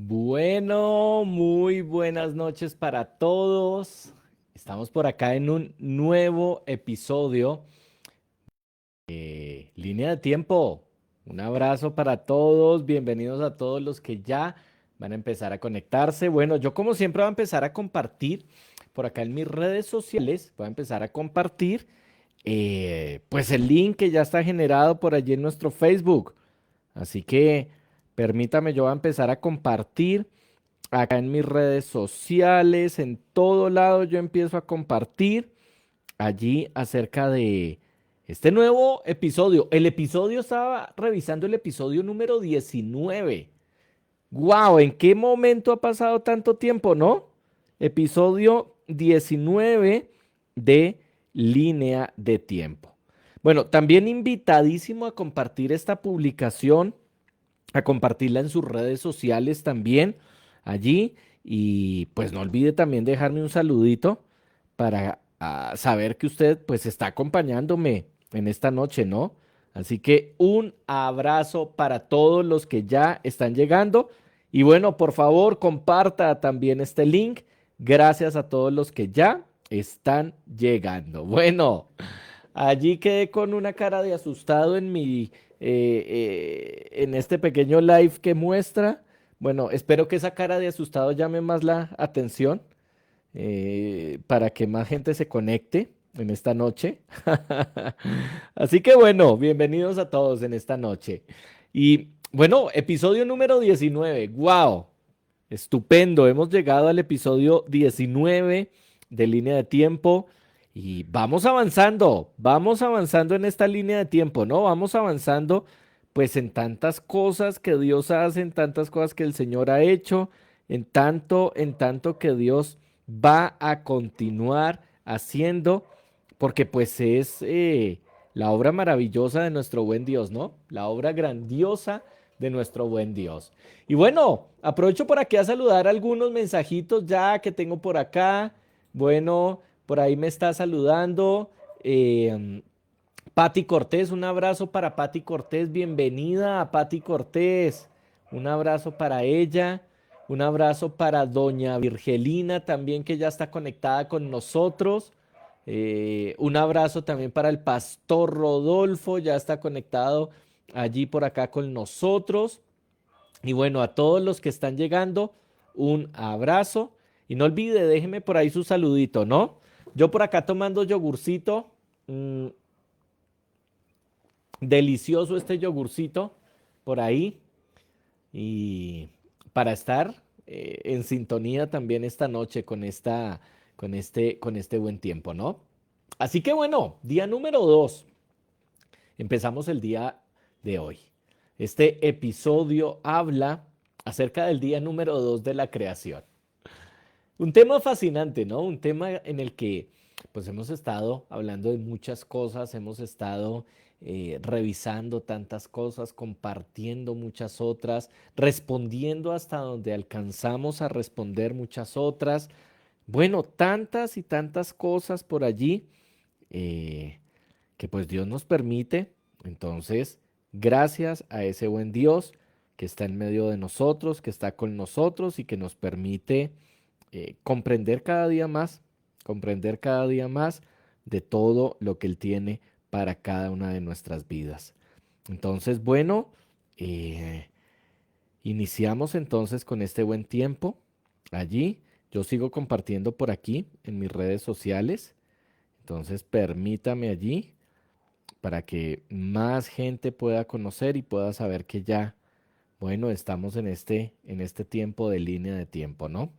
Bueno, muy buenas noches para todos. Estamos por acá en un nuevo episodio de Línea de Tiempo. Un abrazo para todos. Bienvenidos a todos los que ya van a empezar a conectarse. Bueno, yo como siempre voy a empezar a compartir por acá en mis redes sociales. Voy a empezar a compartir pues el link que ya está generado por allí en nuestro Facebook. Así que permítame, yo voy a empezar a compartir. Acá en mis redes sociales, en todo lado yo empiezo a compartir allí acerca de este nuevo episodio. Estaba revisando el episodio número 19. ¡Wow! ¿En qué momento ha pasado tanto tiempo, no? Episodio 19 de Línea de Tiempo. Bueno, también invitadísimo a compartir esta publicación, a compartirla en sus redes sociales también allí. Y pues no olvide también dejarme un saludito para saber que usted pues está acompañándome en esta noche, ¿no? Así que un abrazo para todos los que ya están llegando. Y bueno, por favor, comparta también este link. Gracias a todos los que ya están llegando. Bueno. Allí quedé con una cara de asustado en este pequeño live que muestra. Bueno, espero que esa cara de asustado llame más la atención para que más gente se conecte en esta noche. Así que bueno, bienvenidos a todos en esta noche. Y bueno, episodio número 19. ¡Wow! Estupendo. Hemos llegado al episodio 19 de Línea de Tiempo. Y vamos avanzando en esta línea de tiempo, ¿no? Vamos avanzando pues en tantas cosas que Dios hace, en tantas cosas que el Señor ha hecho, en tanto que Dios va a continuar haciendo, porque pues es la obra maravillosa de nuestro buen Dios, ¿no? La obra grandiosa de nuestro buen Dios. Y bueno, aprovecho por aquí a saludar algunos mensajitos ya que tengo por acá. Bueno. Por ahí me está saludando Patti Cortés. Un abrazo para Patti Cortés. Bienvenida a Patti Cortés. Un abrazo para ella. Un abrazo para doña Virgelina también que ya está conectada con nosotros. Un abrazo también para el pastor Rodolfo. Ya está conectado allí por acá con nosotros. Y bueno, a todos los que están llegando, un abrazo. Y no olvide, déjeme por ahí su saludito, ¿no? Yo por acá tomando yogurcito. mm, Delicioso este yogurcito por ahí. Y para estar en sintonía también esta noche con este buen tiempo, ¿no? Así que bueno, día número 2. Empezamos el día de hoy. Este episodio habla acerca del día número 2 de la creación. Un tema fascinante, ¿no? Un tema en el que pues hemos estado hablando de muchas cosas, hemos estado revisando tantas cosas, compartiendo muchas otras, respondiendo hasta donde alcanzamos a responder muchas otras. Bueno, tantas y tantas cosas por allí eh, que pues Dios nos permite. Entonces, gracias a ese buen Dios que está en medio de nosotros, que está con nosotros y que nos permite comprender cada día más de todo lo que Él tiene para cada una de nuestras vidas. Entonces, bueno, eh, iniciamos entonces con este buen tiempo allí. Yo sigo compartiendo por aquí en mis redes sociales. Entonces, permítame allí para que más gente pueda conocer y pueda saber que ya, bueno, estamos en este tiempo de línea de tiempo, ¿no?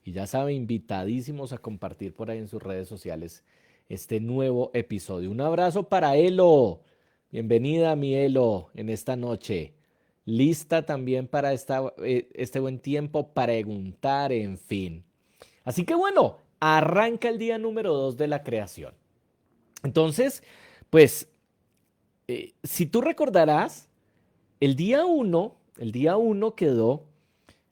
Y ya saben, invitadísimos a compartir por ahí en sus redes sociales este nuevo episodio. Un abrazo para Elo. Bienvenida, mi Elo, en esta noche. Lista también para este buen tiempo, preguntar, en fin. Así que bueno, arranca el día número 2 de la creación. Entonces, pues, si tú recordarás, el día uno quedó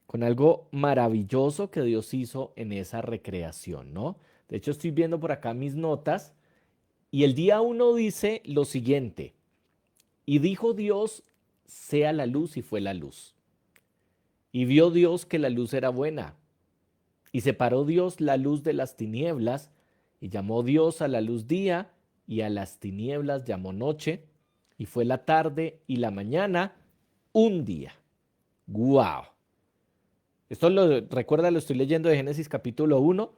con algo maravilloso que Dios hizo en esa recreación, ¿no? De hecho, estoy viendo por acá mis notas y el día uno dice lo siguiente, y dijo Dios, sea la luz y fue la luz. Y vio Dios que la luz era buena. Y separó Dios la luz de las tinieblas, y llamó Dios a la luz día, y a las tinieblas llamó noche, y fue la tarde y la mañana un día. ¡Guau! Esto recuerda, lo estoy leyendo de Génesis capítulo 1,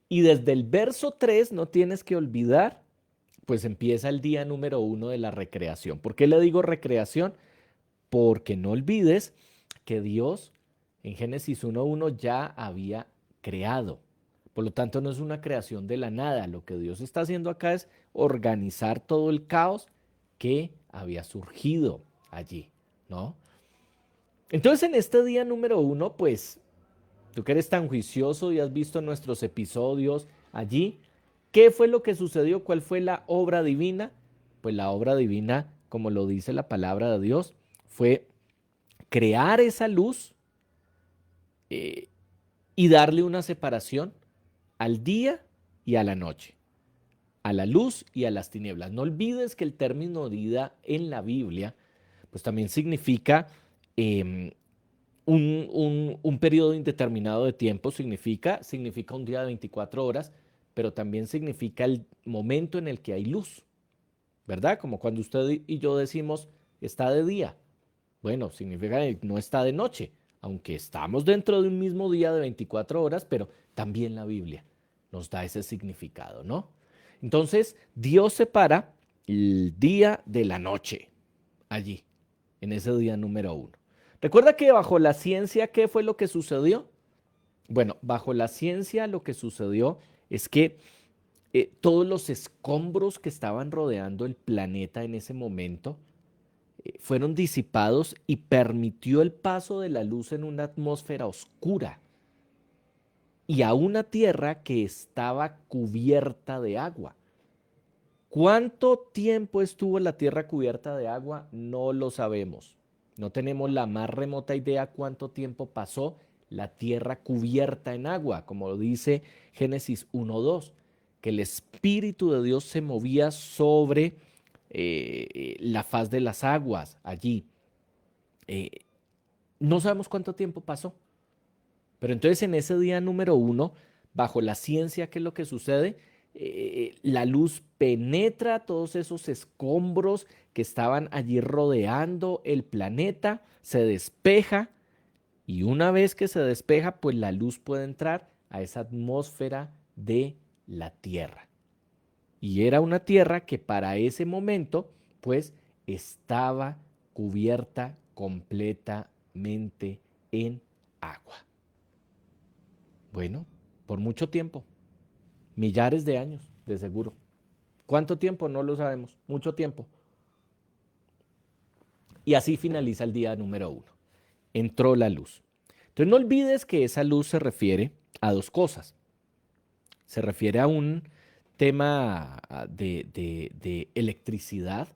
y desde el verso 3 no tienes que olvidar, pues empieza el día número 1 de la recreación. ¿Por qué le digo recreación? Porque no olvides que Dios en Génesis 1:1 ya había creado. Por lo tanto, no es una creación de la nada. Lo que Dios está haciendo acá es organizar todo el caos que había surgido allí, ¿no? Entonces, en este día número 1, pues, tú que eres tan juicioso y has visto nuestros episodios allí, ¿qué fue lo que sucedió? ¿Cuál fue la obra divina? Pues la obra divina, como lo dice la palabra de Dios, fue crear esa luz eh, y darle una separación al día y a la noche, a la luz y a las tinieblas. No olvides que el término día en la Biblia, pues también significa eh, un periodo indeterminado de tiempo, significa un día de 24 horas, pero también significa el momento en el que hay luz, ¿verdad? Como cuando usted y yo decimos está de día. Bueno, significa que no está de noche, aunque estamos dentro de un mismo día de 24 horas, pero también la Biblia nos da ese significado, ¿no? Entonces, Dios separa el día de la noche allí, en ese día número 1. Recuerda que bajo la ciencia, ¿qué fue lo que sucedió? Bueno, bajo la ciencia lo que sucedió es que todos los escombros que estaban rodeando el planeta en ese momento, fueron disipados y permitió el paso de la luz en una atmósfera oscura y a una tierra que estaba cubierta de agua. ¿Cuánto tiempo estuvo la tierra cubierta de agua? No lo sabemos. No tenemos la más remota idea cuánto tiempo pasó la tierra cubierta en agua, como dice Génesis 1:2, que el Espíritu de Dios se movía sobre la faz de las aguas allí. Eh, no sabemos cuánto tiempo pasó, pero entonces en ese día número 1, bajo la ciencia, ¿qué es lo que sucede? La luz penetra todos esos escombros que estaban allí rodeando el planeta, se despeja y una vez que se despeja, pues la luz puede entrar a esa atmósfera de la Tierra. Y era una Tierra que para ese momento, pues estaba cubierta completamente en agua. Bueno, por mucho tiempo, millares de años, de seguro. ¿Cuánto tiempo? No lo sabemos, mucho tiempo. Y así finaliza el día número 1. Entró la luz. Entonces no olvides que esa luz se refiere a dos cosas. Se refiere a un tema de electricidad.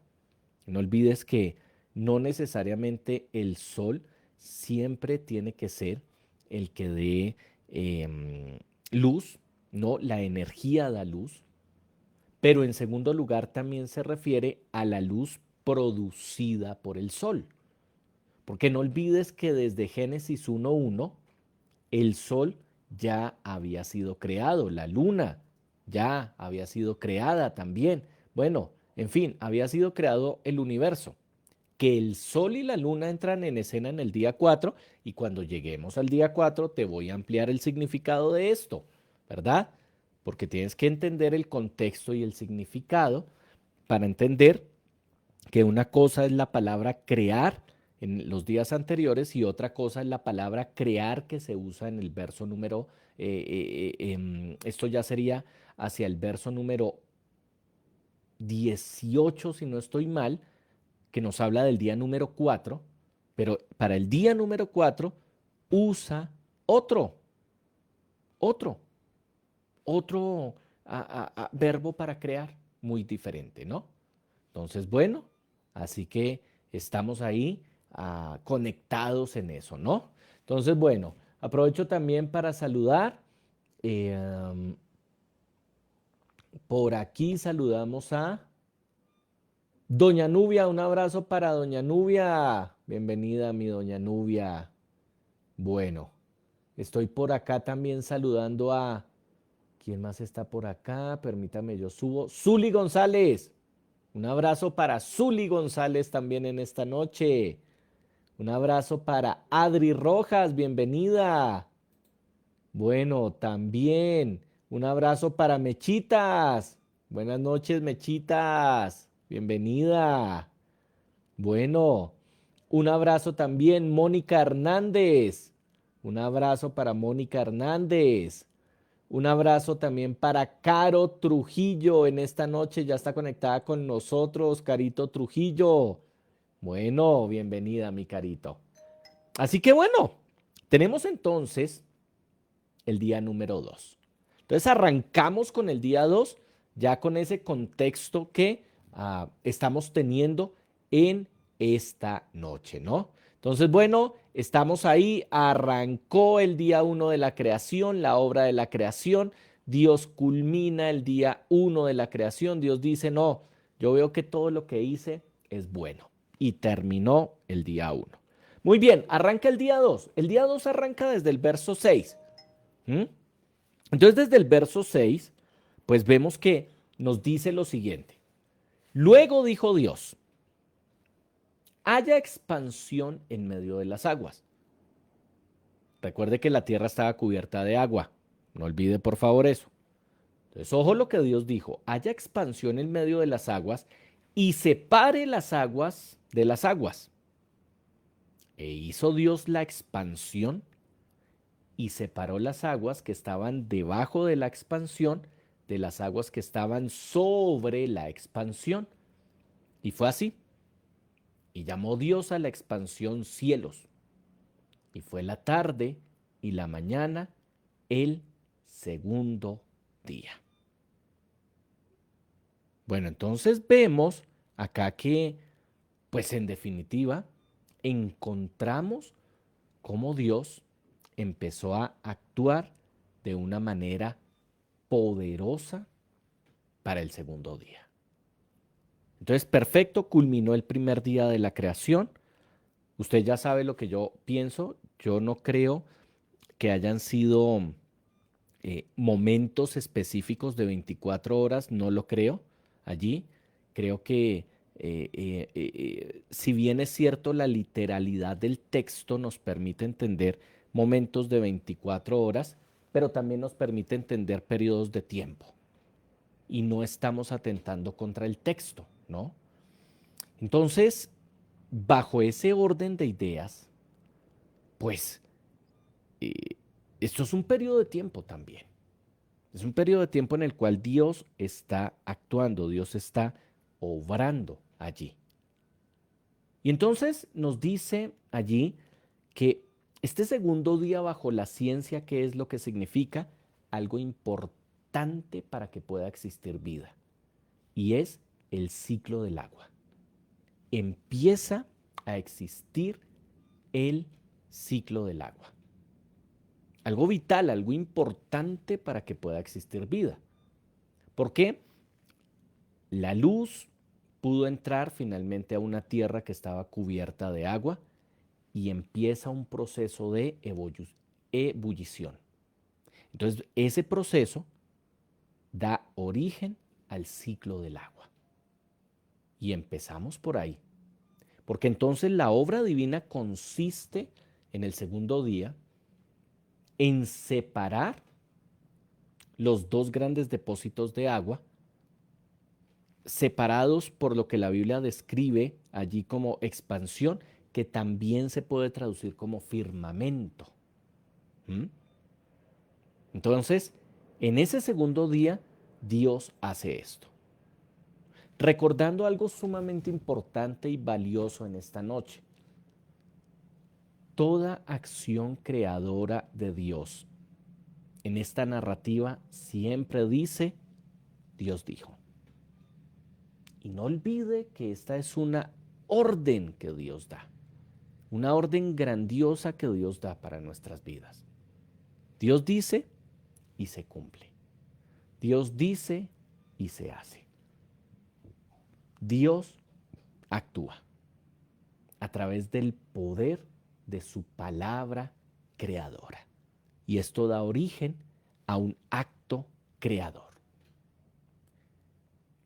No olvides que no necesariamente el sol siempre tiene que ser el que dé luz, no, la energía da luz, pero en segundo lugar también se refiere a la luz producida por el sol. Porque no olvides que desde Génesis 1:1 el sol ya había sido creado, la luna ya había sido creada también. Bueno, en fin, había sido creado el universo. Que el sol y la luna entran en escena en el día 4 y cuando lleguemos al día 4 te voy a ampliar el significado de esto, ¿verdad? Porque tienes que entender el contexto y el significado para entender que una cosa es la palabra crear en los días anteriores y otra cosa es la palabra crear que se usa en el verso número, esto ya sería hacia el verso número 18, si no estoy mal, que nos habla del día número 4, pero para el día número 4 usa otro, otro, otro verbo para crear, muy diferente, ¿no? Entonces, bueno, así que estamos ahí conectados en eso, ¿no? Entonces, bueno, aprovecho también para saludar. eh, um, por aquí saludamos a Doña Nubia. Un abrazo para Doña Nubia. Bienvenida, mi Doña Nubia. Bueno, estoy por acá también saludando a... ¿Quién más está por acá? Permítame, yo subo. Zuli González. Un abrazo para Zuli González también en esta noche. Un abrazo para Adri Rojas, bienvenida. Bueno, también un abrazo para Mechitas. Buenas noches, Mechitas. Bienvenida. Bueno, un abrazo también, Mónica Hernández. Un abrazo para Mónica Hernández. Un abrazo también para Caro Trujillo en esta noche. Ya está conectada con nosotros, Carito Trujillo. Bueno, bienvenida, mi Carito. Así que bueno, tenemos entonces el día número 2. Entonces arrancamos con el día 2, ya con ese contexto que estamos teniendo en esta noche, ¿no? Entonces, bueno, estamos ahí, arrancó el día 1 de la creación, la obra de la creación, Dios culmina el día 1 de la creación, Dios dice, no, yo veo que todo lo que hice es bueno y terminó el día 1. Muy bien, arranca el día 2. El día 2 arranca desde el verso 6. ¿Mm? Entonces, desde el verso 6, pues vemos que nos dice lo siguiente. Luego dijo Dios, haya expansión en medio de las aguas. Recuerde que la tierra estaba cubierta de agua. No olvide por favor eso. Entonces, ojo lo que Dios dijo, haya expansión en medio de las aguas y separe las aguas de las aguas. E hizo Dios la expansión y separó las aguas que estaban debajo de la expansión de las aguas que estaban sobre la expansión. Y fue así. Y llamó Dios a la expansión cielos. Y fue la tarde y la mañana el segundo día. Bueno, entonces vemos acá que, pues en definitiva, encontramos cómo Dios empezó a actuar de una manera poderosa para el segundo día. Entonces, perfecto, culminó el primer día de la creación. Usted ya sabe lo que yo pienso. Yo no creo que hayan sido momentos específicos de 24 horas, no lo creo allí. Creo que si bien es cierto, la literalidad del texto nos permite entender momentos de 24 horas, pero también nos permite entender periodos de tiempo. Y no estamos atentando contra el texto, ¿no? Entonces, bajo ese orden de ideas, pues eh, esto es un periodo de tiempo también. Es un periodo de tiempo en el cual Dios está actuando, Dios está obrando allí. Y entonces nos dice allí que este segundo día bajo la ciencia, ¿qué es lo que significa? Algo importante para que pueda existir vida. Y es el ciclo del agua. Empieza a existir el ciclo del agua. Algo vital, algo importante para que pueda existir vida. ¿Por qué? La luz pudo entrar finalmente a una tierra que estaba cubierta de agua y empieza un proceso de ebullición. Entonces, ese proceso da origen al ciclo del agua. Y empezamos por ahí. Porque entonces la obra divina consiste en el segundo día en separar los dos grandes depósitos de agua, separados por lo que la Biblia describe allí como expansión, que también se puede traducir como firmamento. ¿Mm? Entonces, en ese segundo día, Dios hace esto. Recordando algo sumamente importante y valioso en esta noche. Toda acción creadora de Dios en esta narrativa siempre dice, Dios dijo. Y no olvide que esta es una orden que Dios da. Una orden grandiosa que Dios da para nuestras vidas. Dios dice y se cumple. Dios dice y se hace. Dios actúa a través del poder de su palabra creadora. Y esto da origen a un acto creador.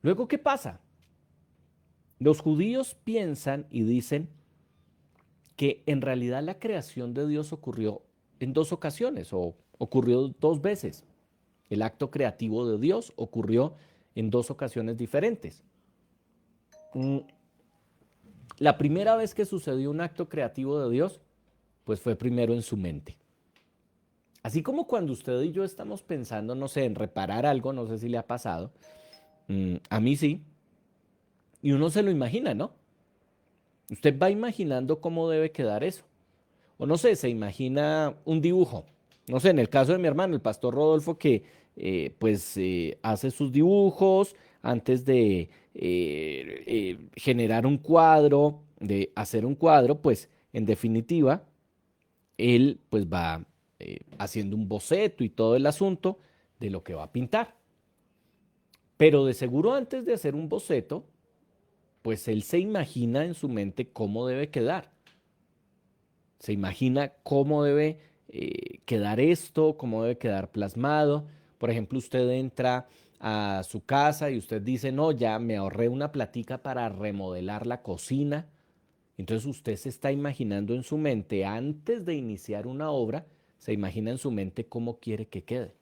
Luego, ¿qué pasa? Los judíos piensan y dicen que en realidad la creación de Dios ocurrió en dos ocasiones o ocurrió dos veces. El acto creativo de Dios ocurrió en dos ocasiones diferentes. La primera vez que sucedió un acto creativo de Dios, pues fue primero en su mente. Así como cuando usted y yo estamos pensando, no sé, en reparar algo, no sé si le ha pasado, a mí sí, y uno se lo imagina, ¿no? Usted va imaginando cómo debe quedar eso. O no sé, se imagina un dibujo. No sé, en el caso de mi hermano, el pastor Rodolfo, que hace sus dibujos antes de generar un cuadro, de hacer un cuadro, pues en definitiva, él pues va haciendo un boceto y todo el asunto de lo que va a pintar. Pero de seguro antes de hacer un boceto, pues él se imagina en su mente cómo debe quedar. Se imagina cómo debe quedar esto, cómo debe quedar plasmado. Por ejemplo, usted entra a su casa y usted dice, no, ya me ahorré una platica para remodelar la cocina. Entonces usted se está imaginando en su mente, antes de iniciar una obra, se imagina en su mente cómo quiere que quede.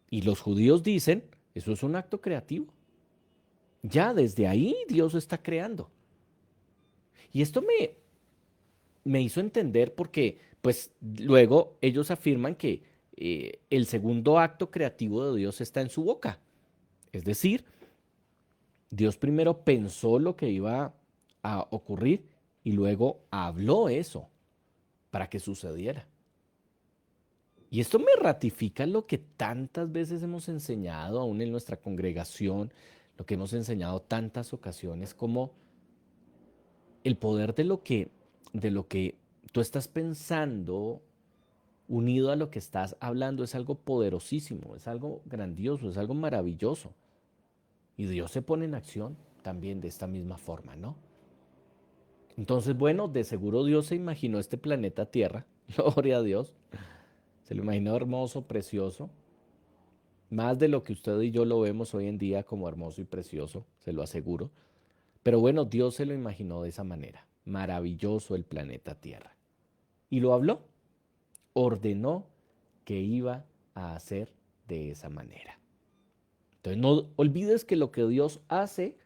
Y los judíos dicen, eso es un acto creativo. Ya desde ahí Dios está creando. Y esto me hizo entender porque, pues luego ellos afirman que el segundo acto creativo de Dios está en su boca. Es decir, Dios primero pensó lo que iba a ocurrir y luego habló eso para que sucediera. Y esto me ratifica lo que tantas veces hemos enseñado, aún en nuestra congregación, lo que hemos enseñado tantas ocasiones, como el poder de lo que tú estás pensando, unido a lo que estás hablando, es algo poderosísimo, es algo grandioso, es algo maravilloso. Y Dios se pone en acción también de esta misma forma, ¿no? Entonces, bueno, de seguro Dios se imaginó este planeta Tierra, gloria a Dios, se lo imaginó hermoso, precioso, más de lo que usted y yo lo vemos hoy en día como hermoso y precioso, se lo aseguro. Pero bueno, Dios se lo imaginó de esa manera, maravilloso el planeta Tierra. Y lo habló, ordenó que iba a hacer de esa manera. Entonces no olvides que lo que Dios hace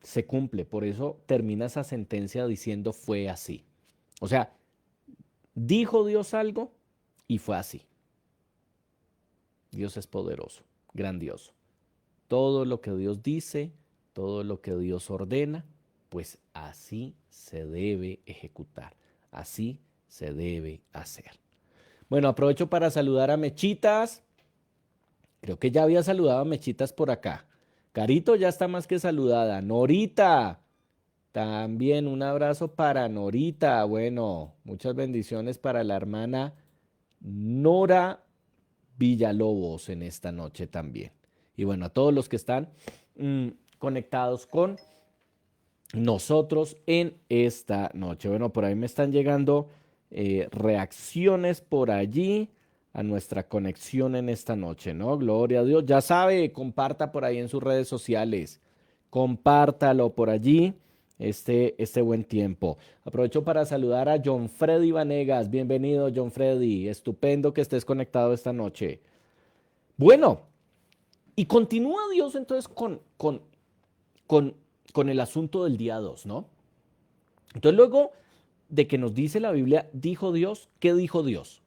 se cumple, por eso termina esa sentencia diciendo fue así. O sea, dijo Dios algo y fue así. Dios es poderoso, grandioso. Todo lo que Dios dice, todo lo que Dios ordena, pues así se debe ejecutar, así se debe hacer. Bueno, aprovecho para saludar a Mechitas. Creo que ya había saludado a Mechitas por acá. Carito ya está más que saludada. Norita, también un abrazo para Norita. Bueno, muchas bendiciones para la hermana Nora Villalobos en esta noche también. Y bueno, a todos los que están conectados con nosotros en esta noche. Bueno, por ahí me están llegando reacciones por allí a nuestra conexión en esta noche, ¿no? Gloria a Dios. Ya sabe, comparta por ahí en sus redes sociales. Compártalo por allí este buen tiempo. Aprovecho para saludar a John Freddy Vanegas. Bienvenido, John Freddy. Estupendo que estés conectado esta noche. Bueno, y continúa Dios entonces con, con el asunto del día 2, ¿no? Entonces luego de que nos dice la Biblia, dijo Dios, ¿qué dijo Dios?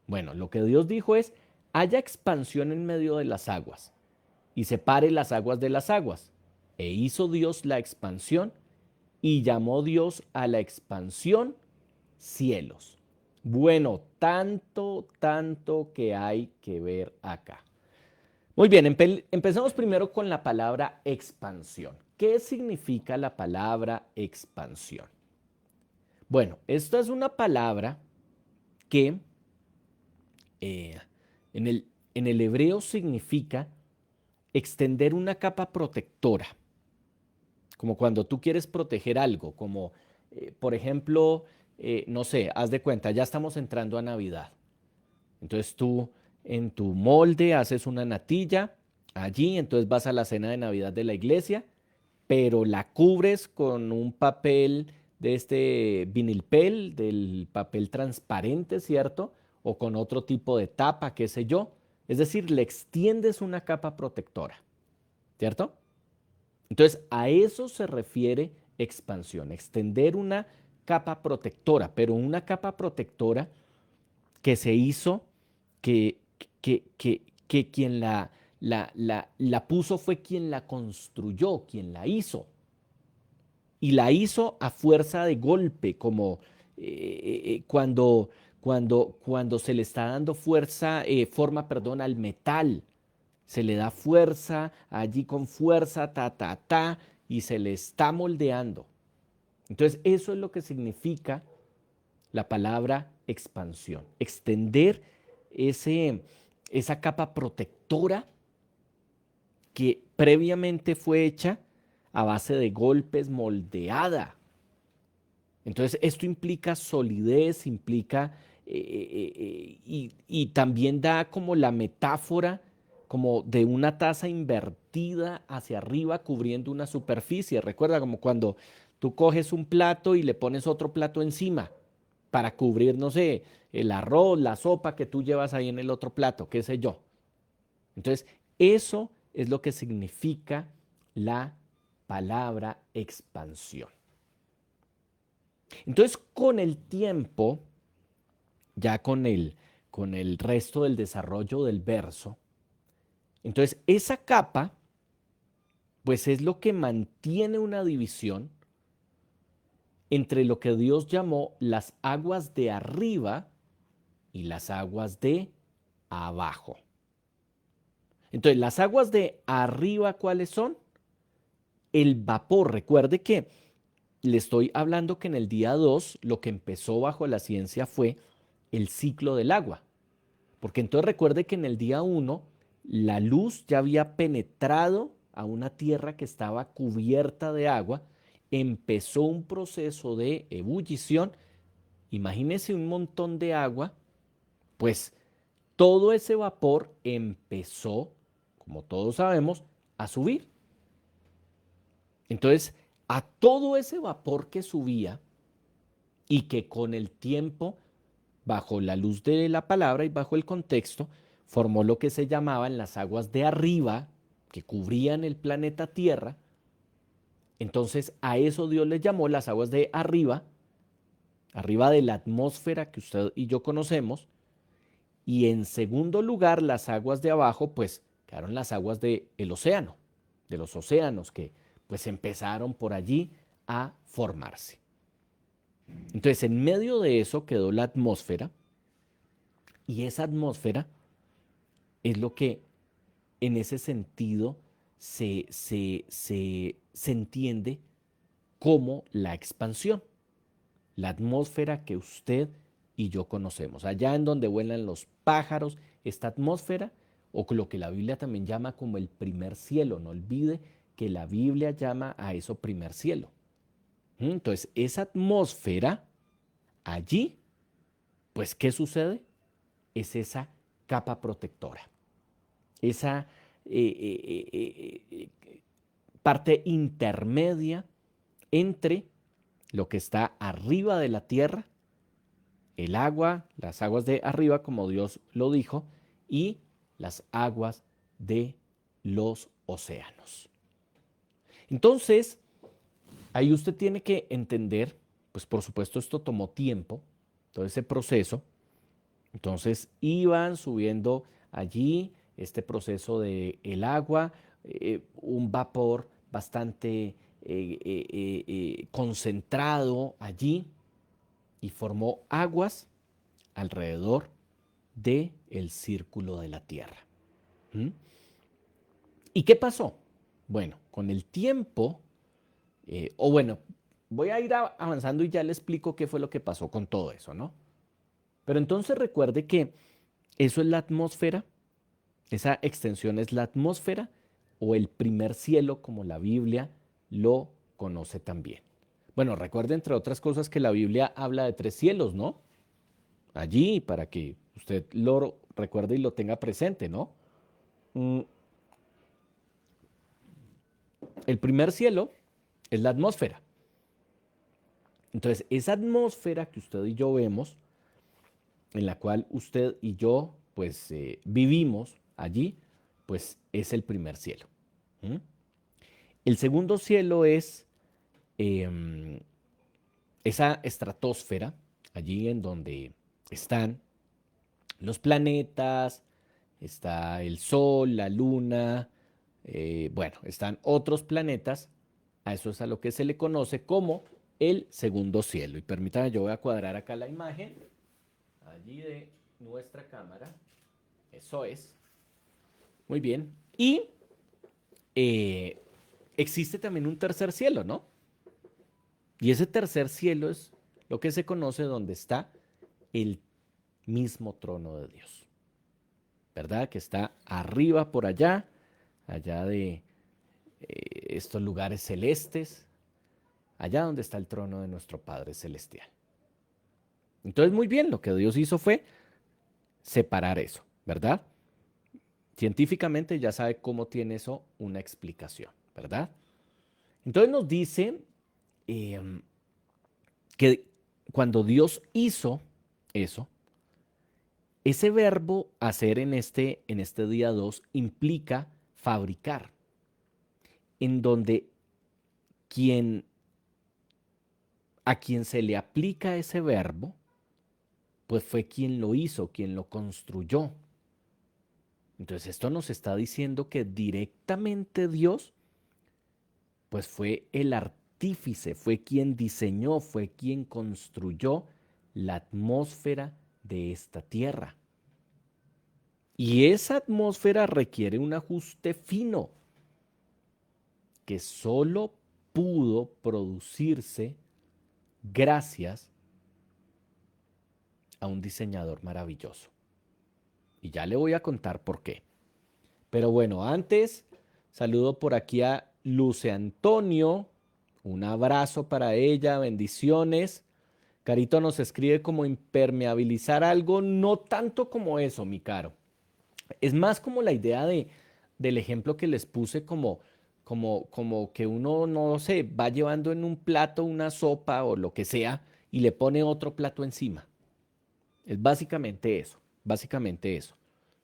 Bueno, lo que Dios dijo es, haya expansión en medio de las aguas y separe las aguas de las aguas. E hizo Dios la expansión y llamó Dios a la expansión cielos. Bueno, tanto que hay que ver acá. Muy bien, empecemos primero con la palabra expansión. ¿Qué significa la palabra expansión? Bueno, esta es una palabra que eh, en el hebreo significa extender una capa protectora, como cuando tú quieres proteger algo, como por ejemplo, no sé, haz de cuenta, ya estamos entrando a Navidad. Entonces tú en tu molde haces una natilla allí, entonces vas a la cena de Navidad de la iglesia, pero la cubres con un papel de este vinilpel, del papel transparente, ¿cierto? O con otro tipo de tapa, qué sé yo. Es decir, le extiendes una capa protectora, ¿cierto? Entonces, a eso se refiere expansión, extender una capa protectora, pero una capa protectora que se hizo, que, que quien la puso fue quien la construyó, quien la hizo. Y la hizo a fuerza de golpe, como cuando se le está dando fuerza, forma, perdón, al metal. Se le da fuerza, allí con fuerza, y se le está moldeando. Entonces, eso es lo que significa la palabra expansión. Extender esa capa protectora que previamente fue hecha a base de golpes, moldeada. Entonces, esto implica solidez, implica, y también da como la metáfora como de una taza invertida hacia arriba cubriendo una superficie. Recuerda como cuando tú coges un plato y le pones otro plato encima para cubrir, no sé, el arroz, la sopa que tú llevas ahí en el otro plato, qué sé yo. Entonces, eso es lo que significa la palabra expansión. Entonces, con el tiempo, ya con el resto del desarrollo del verso, entonces esa capa, pues es lo que mantiene una división entre lo que Dios llamó las aguas de arriba y las aguas de abajo. Entonces, las aguas de arriba, ¿cuáles son? El vapor. Recuerde que le estoy hablando que en el día 2 lo que empezó bajo la ciencia fue el ciclo del agua. Porque entonces recuerde que en el día 1 la luz ya había penetrado a una tierra que estaba cubierta de agua, empezó un proceso de ebullición. Imagínese un montón de agua, pues todo ese vapor empezó, como todos sabemos, a subir. Entonces, a todo ese vapor que subía y que con el tiempo, bajo la luz de la palabra y bajo el contexto, formó lo que se llamaban las aguas de arriba, que cubrían el planeta Tierra. Entonces, a eso Dios les llamó las aguas de arriba, arriba de la atmósfera que usted y yo conocemos. Y en segundo lugar, las aguas de abajo, pues quedaron las aguas del océano, de los océanos que pues empezaron por allí a formarse. Entonces, en medio de eso quedó la atmósfera, y esa atmósfera es lo que en ese sentido se entiende como la expansión, la atmósfera que usted y yo conocemos. Allá en donde vuelan los pájaros, esta atmósfera, o lo que la Biblia también llama como el primer cielo. No olvide que la Biblia llama a eso primer cielo. Entonces, esa atmósfera, allí, pues, ¿qué sucede? Es esa capa protectora, esa parte intermedia entre lo que está arriba de la tierra, el agua, las aguas de arriba, como Dios lo dijo, y las aguas de los océanos. Entonces, ahí usted tiene que entender, pues por supuesto esto tomó tiempo, todo ese proceso. Entonces iban subiendo allí este proceso de el agua, un vapor bastante concentrado allí, y formó aguas alrededor del círculo de la Tierra. ¿Mm? ¿Y qué pasó? Bueno, con el tiempo, o bueno, voy a ir avanzando y ya le explico qué fue lo que pasó con todo eso, ¿no? Pero entonces recuerde que eso es la atmósfera, esa extensión es la atmósfera o el primer cielo, como la Biblia lo conoce también. Bueno, recuerde entre otras cosas que la Biblia habla de 3 cielos, ¿no? Allí, para que usted lo recuerde y lo tenga presente, ¿no? Mm, El primer cielo es la atmósfera. Entonces, esa atmósfera que usted y yo vemos, en la cual usted y yo, pues, vivimos allí, pues es el primer cielo. ¿Mm? El segundo cielo es em, esa estratosfera, allí en donde están los planetas, está el Sol, la Luna, bueno, están otros planetas. A eso es a lo que se le conoce como el segundo cielo. Y permítame, yo voy a cuadrar acá la imagen, allí de nuestra cámara. Eso es. Muy bien. Y eh, existe también un tercer cielo, ¿no? Y ese tercer cielo es lo que se conoce donde está el mismo trono de Dios, ¿verdad? Que está arriba por allá, allá de estos lugares celestes, allá donde está el trono de nuestro Padre Celestial. Entonces, muy bien, lo que Dios hizo fue separar eso, ¿verdad? Científicamente ya sabe cómo tiene eso una explicación, ¿verdad? Entonces nos dice eh, que cuando Dios hizo eso, ese verbo hacer en este día 2 implica fabricar, en donde quien, a quien se le aplica ese verbo, pues fue quien lo hizo, quien lo construyó. Entonces esto nos está diciendo que directamente Dios, pues fue el artífice, fue quien diseñó, fue quien construyó la atmósfera de esta tierra. Y esa atmósfera requiere un ajuste fino que solo pudo producirse gracias a un diseñador maravilloso. Y ya le voy a contar por qué. Pero bueno, antes saludo por aquí a Luce Antonio. Un abrazo para ella, bendiciones. Carito nos escribe como impermeabilizar algo, no tanto como eso, mi caro. Es más como la idea del ejemplo que les puse como que uno, no sé, va llevando en un plato una sopa o lo que sea y le pone otro plato encima. Es básicamente eso, básicamente eso.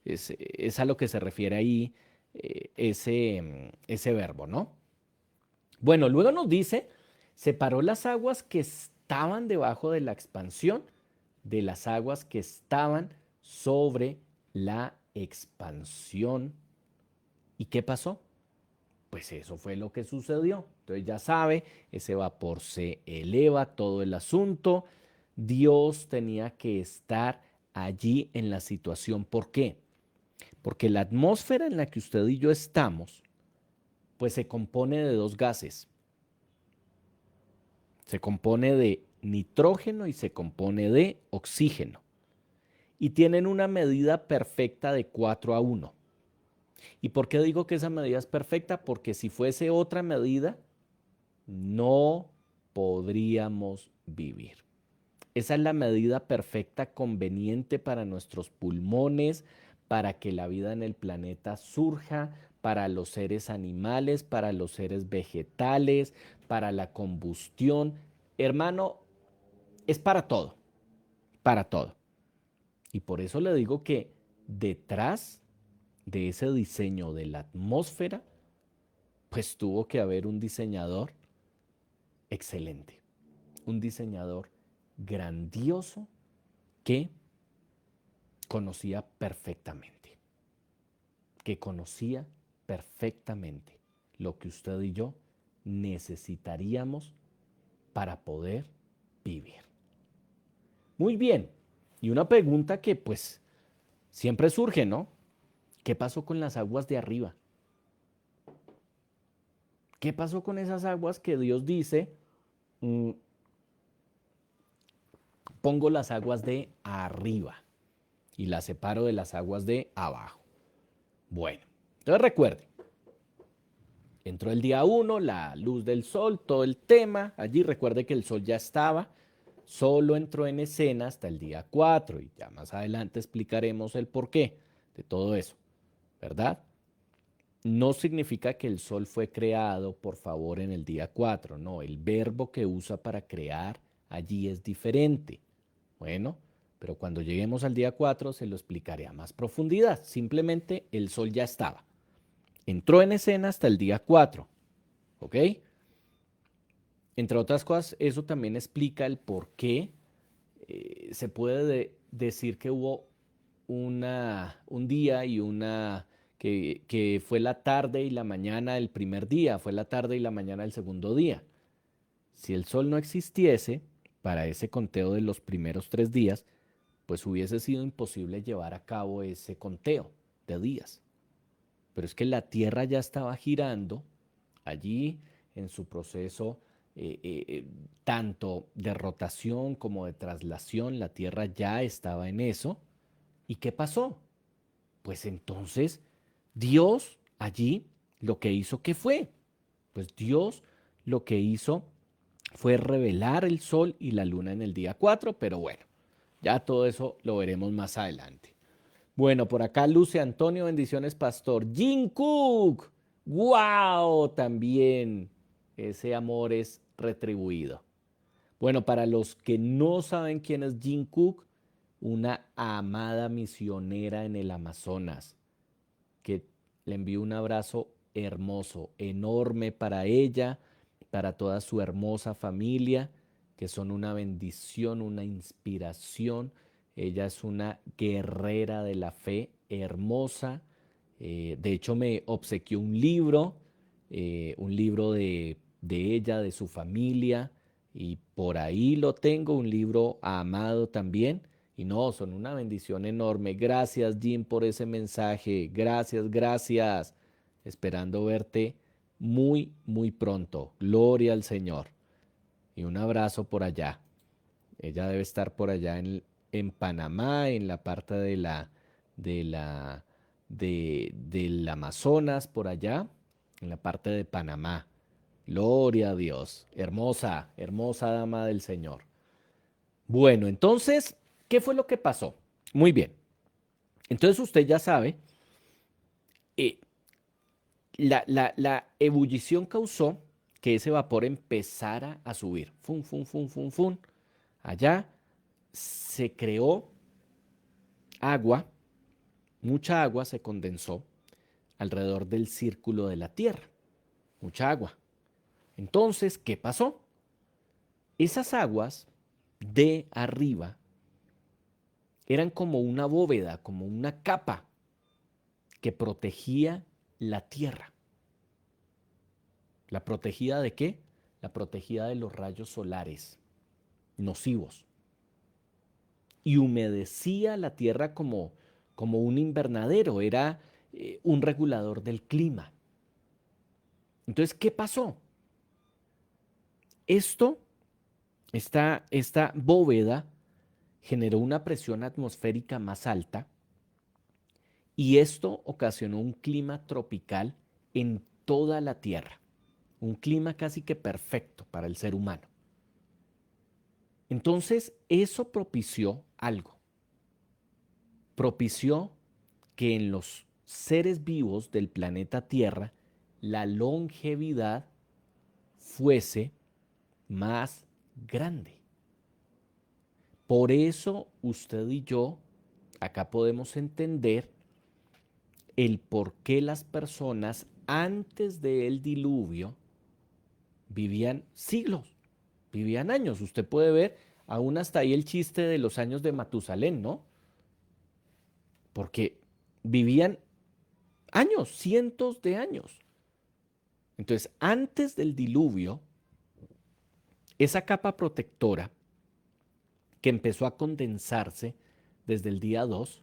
Es a lo que se refiere ahí ese verbo, ¿no? Bueno, luego nos dice, separó las aguas que estaban debajo de la expansión de las aguas que estaban sobre la expansión. ¿Y qué pasó? Pues eso fue lo que sucedió. Entonces ya sabe, ese vapor se eleva, todo el asunto. Dios tenía que estar allí en la situación. ¿Por qué? Porque la atmósfera en la que usted y yo estamos, pues se compone de dos gases. Se compone de nitrógeno y se compone de oxígeno. Y tienen una medida perfecta de 4:1. ¿Y por qué digo que esa medida es perfecta? Porque si fuese otra medida, no podríamos vivir. Esa es la medida perfecta conveniente para nuestros pulmones, para que la vida en el planeta surja, para los seres animales, para los seres vegetales, para la combustión. Hermano, es para todo, para todo. Y por eso le digo que detrás de ese diseño de la atmósfera, pues tuvo que haber un diseñador excelente, un diseñador grandioso que conocía perfectamente, que conocía perfectamente lo que usted y yo necesitaríamos para poder vivir. Muy bien, y una pregunta que pues siempre surge, ¿no? ¿Qué pasó con las aguas de arriba? ¿Qué pasó con esas aguas que Dios dice, mm, pongo las aguas de arriba y las separo de las aguas de abajo? Bueno, entonces recuerde, Entró el día 1, la luz del sol, todo el tema. Allí recuerde que el sol ya estaba, solo entró en escena hasta el día 4 y ya más adelante explicaremos el porqué de todo eso, ¿verdad? No significa que el sol fue creado, por favor, en el día 4. No, el verbo que usa para crear allí es diferente. Bueno, pero cuando lleguemos al día 4 se lo explicaré a más profundidad. Simplemente el sol ya estaba. Entró en escena hasta el día 4, ¿ok? Entre otras cosas, eso también explica el por qué se puede decir que hubo un día y que fue la tarde y la mañana el primer día, fue la tarde y la mañana el segundo día. Si el sol no existiese para ese conteo de los primeros 3 días, pues hubiese sido imposible llevar a cabo ese conteo de días. Pero es que la Tierra ya estaba girando allí en su proceso tanto de rotación como de traslación, la Tierra ya estaba en eso. ¿Y qué pasó? Pues entonces Dios allí lo que hizo, ¿qué fue? Pues Dios lo que hizo fue revelar el sol y la luna en el día 4, pero bueno, ya todo eso lo veremos más adelante. Bueno, por acá Luce Antonio, bendiciones, pastor. Jim Cook, wow, también ese amor es retribuido. Bueno, para los que no saben quién es Jim Cook, una amada misionera en el Amazonas, que le envío un abrazo hermoso, enorme para ella, para toda su hermosa familia, que son una bendición, una inspiración. Ella es una guerrera de la fe hermosa. De hecho, me obsequió un libro de ella, de su familia, y por ahí lo tengo, un libro amado también. Y no, son una bendición enorme. Gracias, Jim, por ese mensaje. Gracias, gracias. Esperando verte muy, muy pronto. Gloria al Señor. Y un abrazo por allá. Ella debe estar por allá en Panamá, en la parte de la, del Amazonas, por allá, en la parte de Panamá. Gloria a Dios. Hermosa, hermosa dama del Señor. Bueno, entonces, ¿qué fue lo que pasó? Muy bien. Entonces usted ya sabe, eh, la ebullición causó que ese vapor empezara a subir. Fun, fun, fun, fun, fun. Allá se creó agua, mucha agua se condensó alrededor del círculo de la Tierra. Mucha agua. Entonces, ¿qué pasó? Esas aguas de arriba eran como una bóveda, como una capa que protegía la tierra. ¿La protegida de qué? La protegida de los rayos solares nocivos. Y humedecía la tierra como un invernadero, era un regulador del clima. Entonces, ¿qué pasó? Esta bóveda generó una presión atmosférica más alta y esto ocasionó un clima tropical en toda la Tierra, un clima casi que perfecto para el ser humano. Entonces, eso propició algo, propició que en los seres vivos del planeta Tierra la longevidad fuese más grande. Por eso usted y yo acá podemos entender el por qué las personas antes del diluvio vivían siglos, vivían años. Usted puede ver aún hasta ahí el chiste de los años de Matusalén, ¿no? Porque vivían años, cientos de años. Entonces, antes del diluvio, esa capa protectora que empezó a condensarse desde el día 2,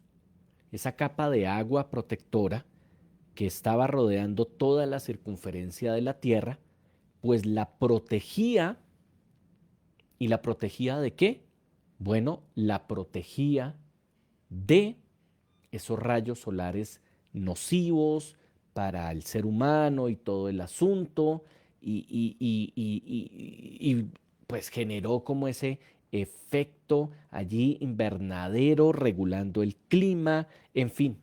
esa capa de agua protectora que estaba rodeando toda la circunferencia de la Tierra, pues la protegía. ¿Y la protegía de qué? Bueno, la protegía de esos rayos solares nocivos, para el ser humano y todo el asunto, y pues generó como ese efecto allí invernadero, regulando el clima, en fin,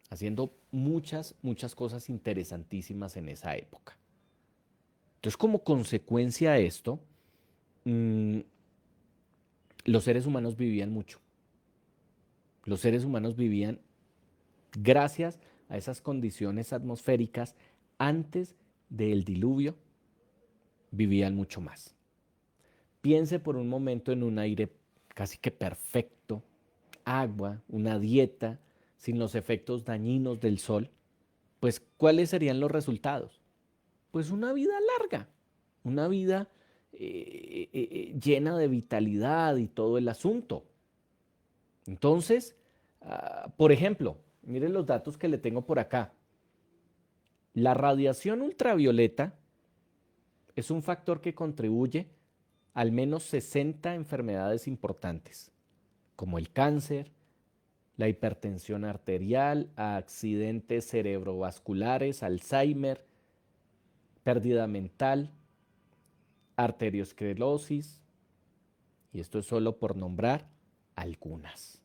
haciendo muchas, muchas cosas interesantísimas en esa época. Entonces, como consecuencia de esto, mm, los seres humanos vivían mucho. Los seres humanos vivían gracias a esas condiciones atmosféricas antes del diluvio, vivían mucho más. Piense por un momento en un aire casi que perfecto, agua, una dieta sin los efectos dañinos del sol, pues ¿cuáles serían los resultados? Pues una vida larga, una vida llena de vitalidad y todo el asunto. Entonces, por ejemplo, miren los datos que le tengo por acá. La radiación ultravioleta es un factor que contribuye a al menos 60 enfermedades importantes, como el cáncer, la hipertensión arterial, accidentes cerebrovasculares, Alzheimer, pérdida mental, arteriosclerosis, y esto es solo por nombrar algunas.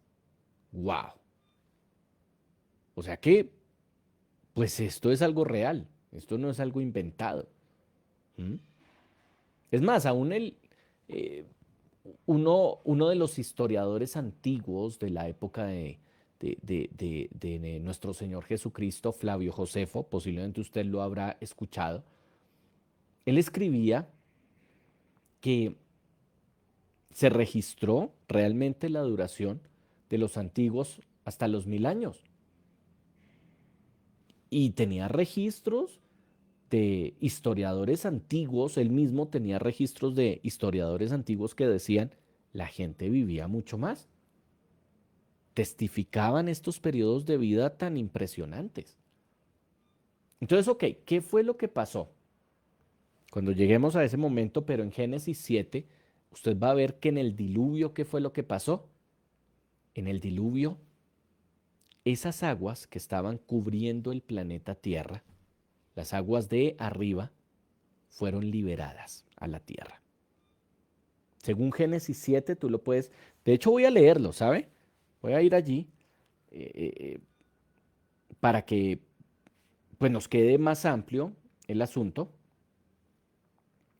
¡Wow! O sea que, pues esto es algo real, esto no es algo inventado. ¿Mm? Es más, aún eh, uno de los historiadores antiguos de la época de nuestro Señor Jesucristo, Flavio Josefo, posiblemente usted lo habrá escuchado, él escribía que se registró realmente la duración de los antiguos hasta los 1000 años. Y tenía registros de historiadores antiguos, él mismo tenía registros de historiadores antiguos que decían, la gente vivía mucho más. Testificaban estos periodos de vida tan impresionantes. Entonces, ok, ¿qué fue lo que pasó? Cuando lleguemos a ese momento, pero en Génesis 7, usted va a ver que en el diluvio, ¿qué fue lo que pasó? En el diluvio, esas aguas que estaban cubriendo el planeta Tierra, las aguas de arriba, fueron liberadas a la Tierra. Según Génesis 7, tú lo puedes, de hecho voy a leerlo, ¿sabe? Voy a ir allí para que pues, nos quede más amplio el asunto.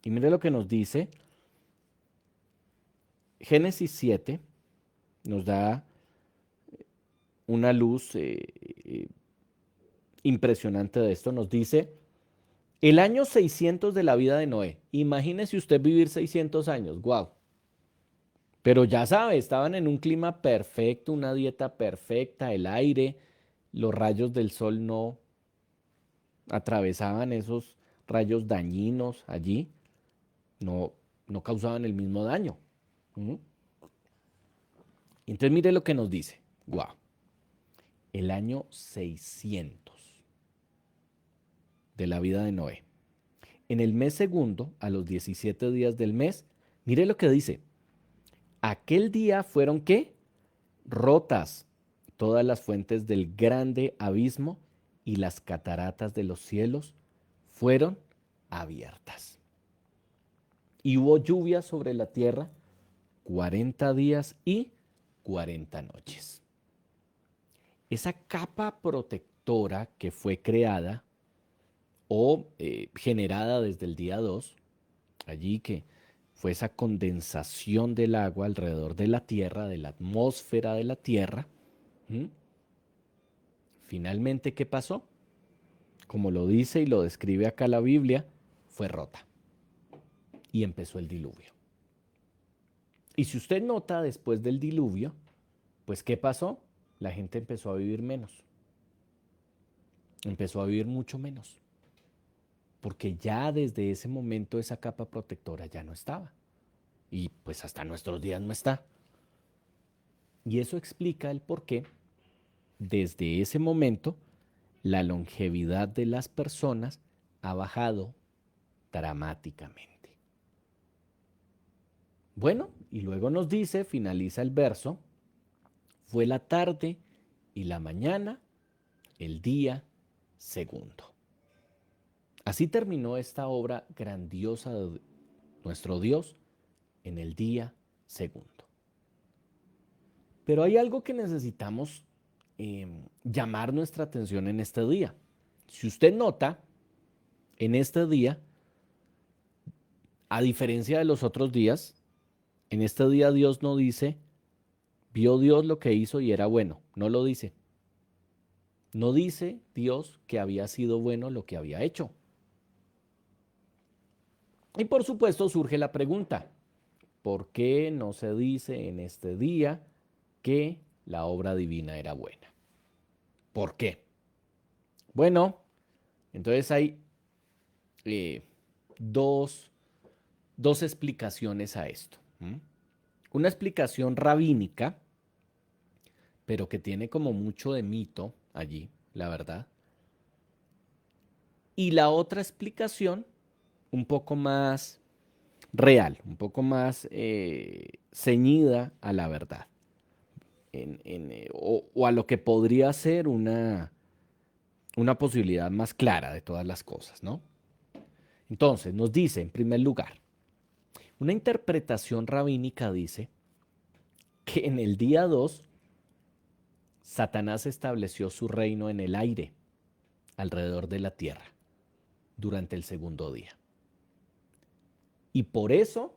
Y mire lo que nos dice Génesis 7, nos da una luz impresionante de esto. Nos dice, el año 600 de la vida de Noé. Imagínese usted vivir 600 años, wow. Pero ya sabe, estaban en un clima perfecto, una dieta perfecta, el aire, los rayos del sol no atravesaban esos rayos dañinos allí, no, no causaban el mismo daño. ¿Mm? Entonces mire lo que nos dice, wow, el año 600 de la vida de Noé. En el mes segundo, a los 17 días del mes, mire lo que dice, aquel día fueron ¿qué? Rotas todas las fuentes del grande abismo y las cataratas de los cielos fueron abiertas. Y hubo lluvia sobre la tierra 40 días y 40 noches. Esa capa protectora que fue creada o generada desde el día 2, allí que fue esa condensación del agua alrededor de la Tierra, de la atmósfera de la Tierra. ¿Mm? Finalmente, ¿qué pasó? Como lo dice y lo describe acá la Biblia, fue rota y empezó el diluvio. Y si usted nota después del diluvio, pues ¿qué pasó? La gente empezó a vivir menos, empezó a vivir mucho menos, porque ya desde ese momento esa capa protectora ya no estaba y pues hasta nuestros días no está. Y eso explica el por qué desde ese momento la longevidad de las personas ha bajado dramáticamente. Bueno, y luego nos dice, finaliza el verso, fue la tarde y la mañana, el día segundo. Así terminó esta obra grandiosa de nuestro Dios en el día segundo. Pero hay algo que necesitamos llamar nuestra atención en este día. Si usted nota, en este día, a diferencia de los otros días, en este día Dios no dice, vio Dios lo que hizo y era bueno. No lo dice. No dice Dios que había sido bueno lo que había hecho. Y por supuesto surge la pregunta, ¿por qué no se dice en este día que la obra divina era buena? ¿Por qué? Bueno, entonces hay eh, dos, dos explicaciones a esto. Una explicación rabínica, pero que tiene como mucho de mito allí, la verdad. Y la otra explicación, un poco más real, un poco más ceñida a la verdad, o a lo que podría ser una posibilidad más clara de todas las cosas, ¿no? Entonces, nos dice, en primer lugar, una interpretación rabínica dice que en el día 2 Satanás estableció su reino en el aire, alrededor de la tierra, durante el segundo día. Y por eso,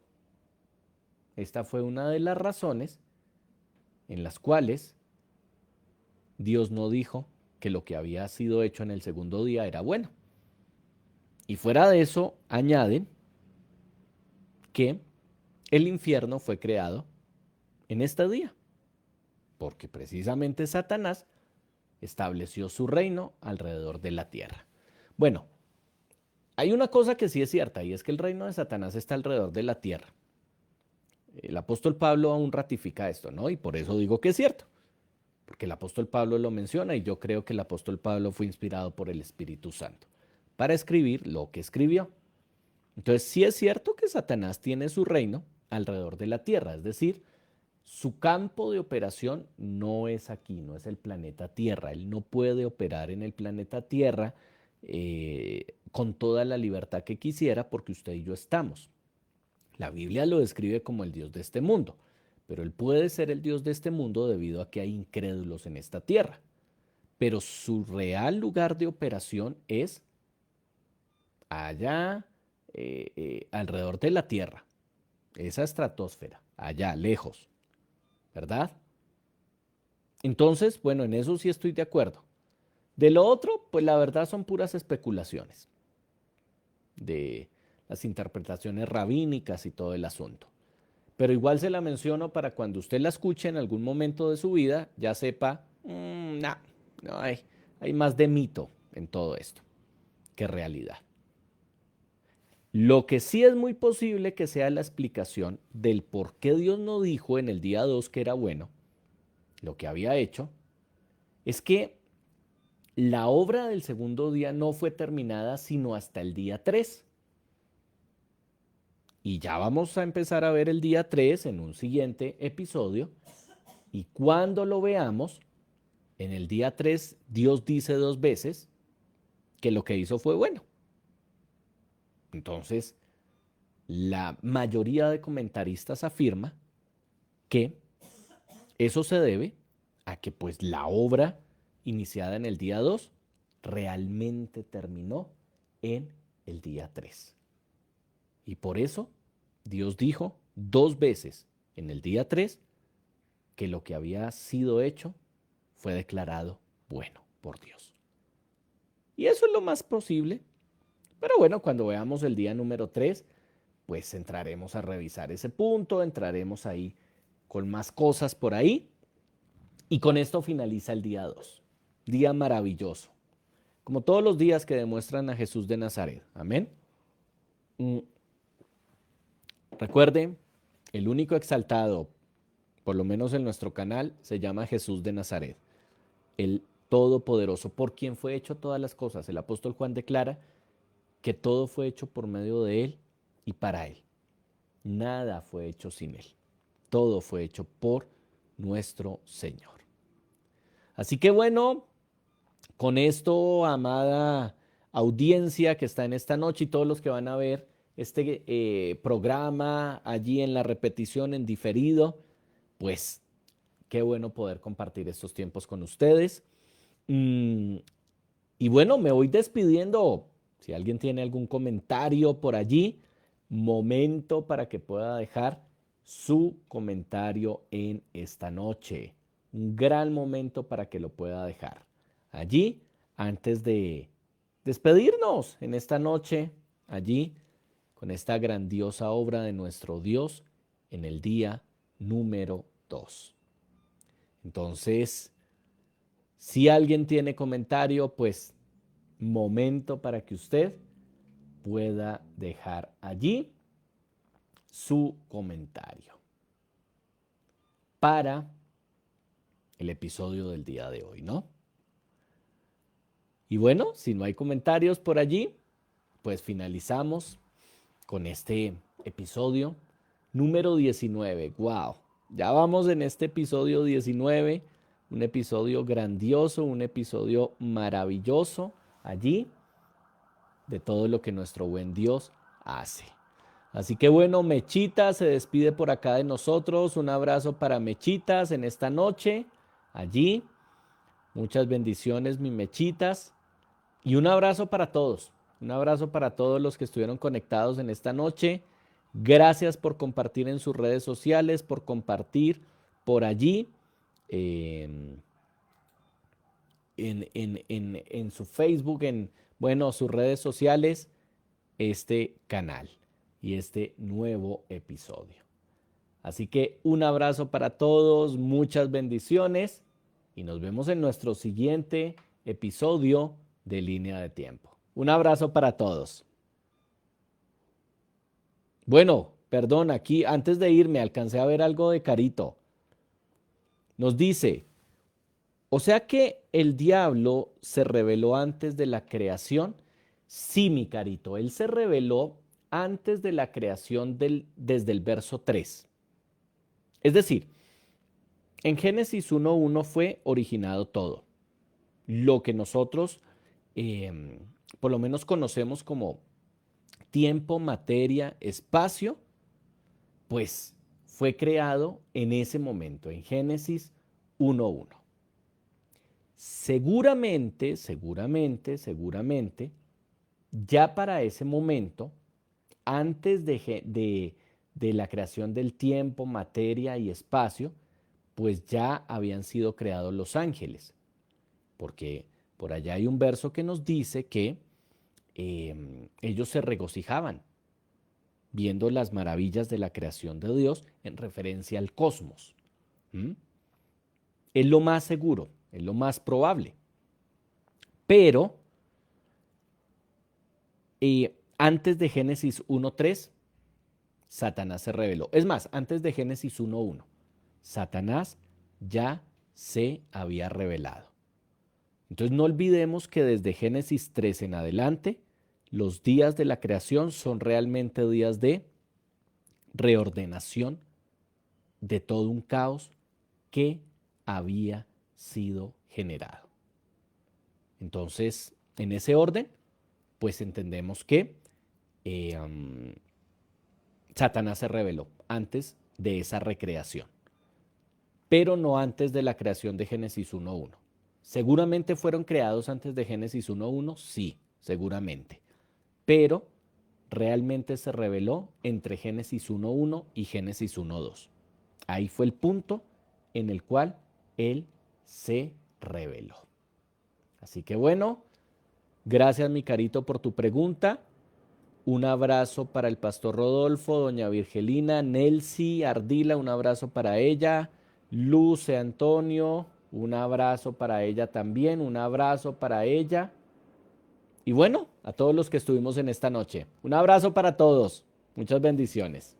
esta fue una de las razones en las cuales Dios no dijo que lo que había sido hecho en el segundo día era bueno. Y fuera de eso, añaden que el infierno fue creado en este día, porque precisamente Satanás estableció su reino alrededor de la tierra. Bueno, hay una cosa que sí es cierta, y es que el reino de Satanás está alrededor de la tierra. El apóstol Pablo aún ratifica esto, ¿no? Y por eso digo que es cierto, porque el apóstol Pablo lo menciona y yo creo que el apóstol Pablo fue inspirado por el Espíritu Santo para escribir lo que escribió. Entonces, sí es cierto que Satanás tiene su reino alrededor de la tierra, es decir, su campo de operación no es aquí, no es el planeta Tierra. Él no puede operar en el planeta Tierra con toda la libertad que quisiera porque usted y yo estamos. La Biblia lo describe como el Dios de este mundo, pero él puede ser el Dios de este mundo debido a que hay incrédulos en esta tierra. Pero su real lugar de operación es allá alrededor de la tierra, esa estratosfera, allá lejos, ¿verdad? Entonces, bueno, en eso sí estoy de acuerdo. De lo otro, pues la verdad son puras especulaciones de las interpretaciones rabínicas y todo el asunto. Pero igual se la menciono para cuando usted la escuche en algún momento de su vida, ya sepa, no hay más de mito en todo esto que realidad. Lo que sí es muy posible que sea la explicación del por qué Dios no dijo en el día 2 que era bueno, lo que había hecho, es que la obra del segundo día no fue terminada sino hasta el día 3. Y ya vamos a empezar a ver el día 3 en un siguiente episodio. Y cuando lo veamos, en el día 3 Dios dice 2 veces que lo que hizo fue bueno. Entonces, la mayoría de comentaristas afirma que eso se debe a que pues la obra iniciada en el día 2 realmente terminó en el día 3. Y por eso Dios dijo 2 veces en el día 3 que lo que había sido hecho fue declarado bueno por Dios. Y eso es lo más posible. Pero bueno, cuando veamos el día número 3, pues entraremos a revisar ese punto, entraremos ahí con más cosas por ahí. Y con esto finaliza el día 2. Día maravilloso. Como todos los días que demuestran a Jesús de Nazaret. Amén. Recuerde, el único exaltado, por lo menos en nuestro canal, se llama Jesús de Nazaret, el Todopoderoso, por quien fue hecho todas las cosas. El apóstol Juan declara que todo fue hecho por medio de Él y para Él. Nada fue hecho sin Él. Todo fue hecho por nuestro Señor. Así que bueno, Con esto, amada audiencia que está en esta noche y todos los que van a ver este programa allí en la repetición, en diferido, pues qué bueno poder compartir estos tiempos con ustedes. Mm, y bueno, me voy despidiendo. Si alguien tiene algún comentario por allí, momento para que pueda dejar su comentario en esta noche. Un gran momento para que lo pueda dejar allí antes de despedirnos en esta noche, allí con esta grandiosa obra de nuestro Dios en el día número 2. Entonces, si alguien tiene comentario, pues momento para que usted pueda dejar allí su comentario para el episodio del día de hoy, ¿no? Y bueno, si no hay comentarios por allí, pues finalizamos con este episodio número 19. ¡Wow! Ya vamos en este episodio 19, un episodio grandioso, un episodio maravilloso allí de todo lo que nuestro buen Dios hace. Así que bueno, Mechita se despide por acá de nosotros. Un abrazo para Mechitas en esta noche, allí. Muchas bendiciones, mis Mechitas. Y un abrazo para todos. Un abrazo para todos los que estuvieron conectados en esta noche. Gracias por compartir en sus redes sociales, por compartir por allí, en, en su Facebook, en, bueno, sus redes sociales, este canal y este nuevo episodio. Así que un abrazo para todos, muchas bendiciones y nos vemos en nuestro siguiente episodio de Línea de Tiempo. Un abrazo para todos. Bueno, perdón, aquí antes de irme alcancé a ver algo de Carito. Nos dice, o sea que el diablo se reveló antes de la creación. Sí, mi Carito, él se reveló antes de la creación desde el verso 3. Es decir, en Génesis 1:1 fue originado todo. Lo que nosotros por lo menos conocemos como tiempo, materia, espacio, pues fue creado en ese momento, en Génesis 1:1. Seguramente, ya para ese momento, antes de la creación del tiempo, materia y espacio, pues ya habían sido creados los ángeles. Porque por allá hay un verso que nos dice que ellos se regocijaban viendo las maravillas de la creación de Dios en referencia al cosmos. ¿Mm? Es lo más seguro, es lo más probable. Pero antes de Génesis 1:3, Satanás se reveló. Es más, antes de Génesis 1:1, Satanás ya se había revelado. Entonces no olvidemos que desde Génesis 3 en adelante, los días de la creación son realmente días de reordenación de todo un caos que había sido generado. Entonces, en ese orden, pues entendemos que Satanás se reveló antes de esa recreación, pero no antes de la creación de Génesis 1:1. ¿Seguramente fueron creados antes de Génesis 1:1? Sí, seguramente. Pero realmente se reveló entre Génesis 1:1 y Génesis 1:2. Ahí fue el punto en el cual él se reveló. Así que bueno, gracias mi Carito por tu pregunta. Un abrazo para el pastor Rodolfo, doña Virgelina, Nelcy, Ardila, un abrazo para ella. Luce Antonio, un abrazo para ella también, un abrazo para ella. Y bueno, a todos los que estuvimos en esta noche, un abrazo para todos. Muchas bendiciones.